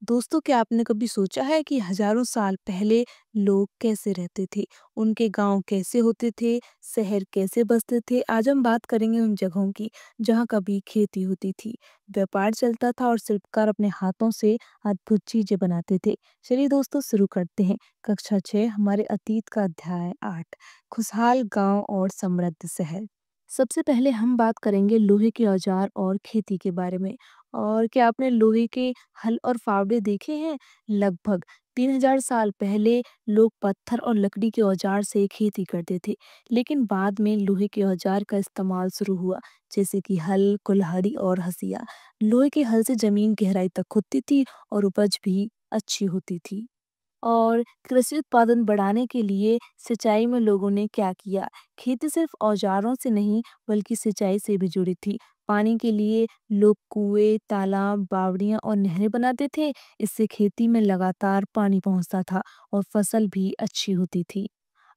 दोस्तों, क्या आपने कभी सोचा है कि हजारों साल पहले लोग कैसे रहते थे? उनके गांव कैसे होते थे? शहर कैसे बसते थे? आज हम बात करेंगे उन जगहों की जहां कभी खेती होती थी, व्यापार चलता था और शिल्पकार अपने हाथों से अद्भुत चीजें बनाते थे। चलिए दोस्तों, शुरू करते हैं। कक्षा 6, हमारे अतीत का अध्याय 8, खुशहाल गांव और समृद्ध शहर। सबसे पहले हम बात करेंगे लोहे के औजार और खेती के बारे में। और क्या आपने लोहे के हल और फावड़े देखे हैं? लगभग 3000 साल पहले लोग पत्थर और लकड़ी के औजार से खेती करते थे, लेकिन बाद में लोहे के औजार का इस्तेमाल शुरू हुआ, जैसे कि हल, कुल्हाड़ी और हंसिया। लोहे के हल से जमीन गहराई तक खुदती थी और उपज भी अच्छी होती थी। और कृषि उत्पादन बढ़ाने के लिए सिंचाई में लोगों ने क्या किया? खेती सिर्फ औजारों से नहीं, बल्कि सिंचाई से भी जुड़ी थी। पानी के लिए लोग कुएं, तालाब, बावड़ियां और नहरें बनाते थे। इससे खेती में लगातार पानी पहुंचता था और फसल भी अच्छी होती थी।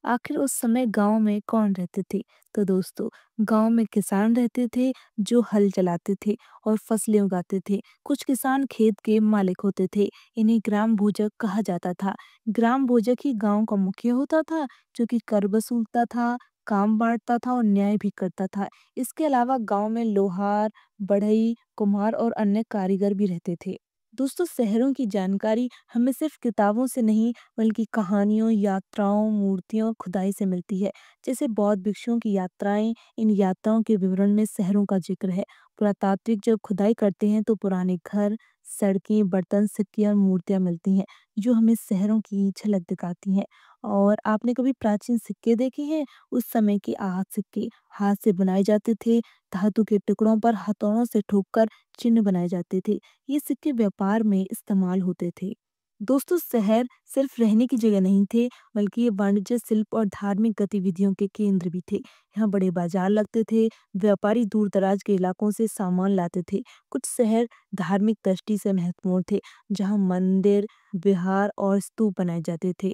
आखिर उस समय गांव में कौन रहते थे? तो दोस्तों, गांव में किसान रहते थे जो हल चलाते थे और फसलें उगाते थे। कुछ किसान खेत के मालिक होते थे। इन्हें ग्राम भोजक कहा जाता था। ग्राम भोजक ही गांव का मुखिया होता था, जो कि कर वसूलता था, काम बांटता था और न्याय भी करता था। इसके अलावा गांव में लोहार, बढ़ई, कुम्हार और अन्य कारीगर भी रहते थे। दोस्तों, शहरों की जानकारी हमें सिर्फ किताबों से नहीं, बल्कि कहानियों, यात्राओं, मूर्तियों, खुदाई से मिलती है। जैसे बौद्ध भिक्षुओं की यात्राएं, इन यात्राओं के विवरण में शहरों का जिक्र है। पुरातात्विक जब खुदाई करते हैं तो पुराने घर, सड़कें, बर्तन, सिक्के और मूर्तियां मिलती हैं, जो हमें शहरों की झलक दिखाती हैं। और आपने कभी प्राचीन सिक्के देखे हैं? उस समय के हाथ सिक्के हाथ से बनाए जाते थे। धातु के टुकड़ों पर हथौड़ों से ठोककर चिन्ह बनाए जाते थे। ये सिक्के व्यापार में इस्तेमाल होते थे। दोस्तों, शहर सिर्फ रहने की जगह नहीं थे, बल्कि ये वाणिज्य, शिल्प और धार्मिक गतिविधियों के केंद्र भी थे। यहाँ बड़े बाजार लगते थे। व्यापारी दूर दराज के इलाकों से सामान लाते थे। कुछ शहर धार्मिक दृष्टि से महत्वपूर्ण थे, जहाँ मंदिर, विहार और स्तूप बनाए जाते थे।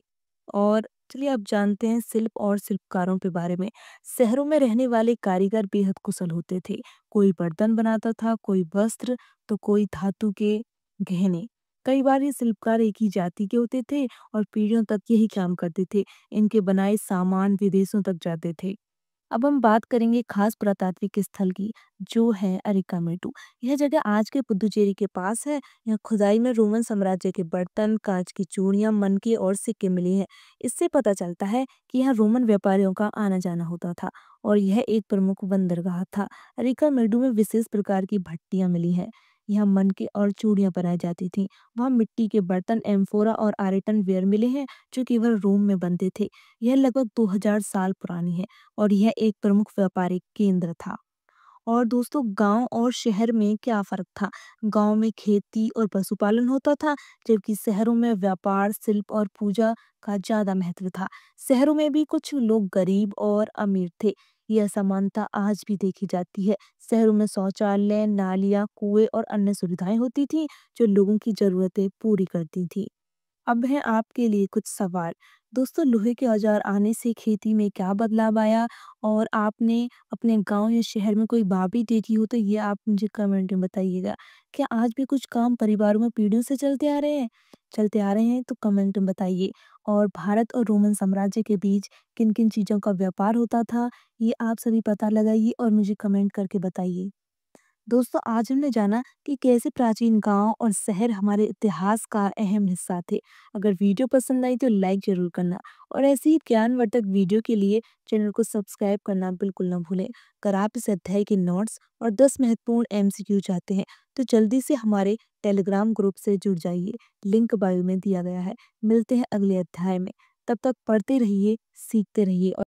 और चलिए अब जानते हैं शिल्प और शिल्पकारों के बारे में। शहरों में रहने वाले कारीगर बेहद कुशल होते थे। कोई बर्तन बनाता था, कोई वस्त्र, तो कोई धातु के गहने। कई बार ये शिल्पकार एक ही जाति के होते थे और पीढ़ियों तक यही काम करते थे। इनके बनाए सामान विदेशों तक जाते थे। अब हम बात करेंगे खास पुरातात्विक स्थल की, जो है अरिकामेटू। यह जगह आज के पुदुचेरी के पास है। यहाँ खुदाई में रोमन साम्राज्य के बर्तन, कांच की चूड़ियां, मनके और सिक्के मिले हैं। इससे पता चलता है कि यहाँ रोमन व्यापारियों का आना जाना होता था और यह एक प्रमुख बंदरगाह था। अरिकामेडू में विशेष प्रकार की भट्टियां मिली हैं। यहाँ मनके और चूड़ियां बनाई जाती थी। वहाँ मिट्टी के बर्तन, एम्फोरा और आर्टन वेयर मिले हैं, जो केवल रोम में बनते थे। यह लगभग 2000 साल पुरानी है और यह एक प्रमुख व्यापारिक केंद्र था। और दोस्तों, गांव और शहर में क्या फर्क था? गांव में खेती और पशुपालन होता था, जबकि शहरों में व्यापार, शिल्प और पूजा का ज्यादा महत्व था। शहरों में भी कुछ लोग गरीब और अमीर थे। यह असमानता आज भी देखी जाती है। शहरों में शौचालय, नालियां, कुएं और अन्य सुविधाएं होती थी, जो लोगों की जरूरतें पूरी करती थी। अब है आपके लिए कुछ सवाल। दोस्तों, लोहे के औजार आने से खेती में क्या बदलाव आया? और आपने अपने गांव या शहर में कोई बावड़ी देखी हो तो ये आप मुझे कमेंट में बताइएगा। क्या आज भी कुछ काम परिवारों में पीढ़ियों से चलते आ रहे हैं तो कमेंट में बताइए। और भारत और रोमन साम्राज्य के बीच किन किन चीज़ों का व्यापार होता था, ये आप सभी पता लगाइए और मुझे कमेंट करके बताइए। दोस्तों, आज हमने जाना कि कैसे प्राचीन गांव और शहर हमारे इतिहास का अहम हिस्सा थे। अगर वीडियो पसंद आई तो लाइक जरूर करना और ऐसे ही ज्ञानवर्धक वीडियो के लिए चैनल को सब्सक्राइब करना बिल्कुल ना भूलें। अगर आप इस अध्याय के नोट्स और 10 महत्वपूर्ण एमसीक्यू चाहते हैं तो जल्दी से हमारे टेलीग्राम ग्रुप से जुड़ जाइए। लिंक बायो में दिया गया है। मिलते हैं अगले अध्याय में। तब तक पढ़ते रहिए, सीखते रहिए और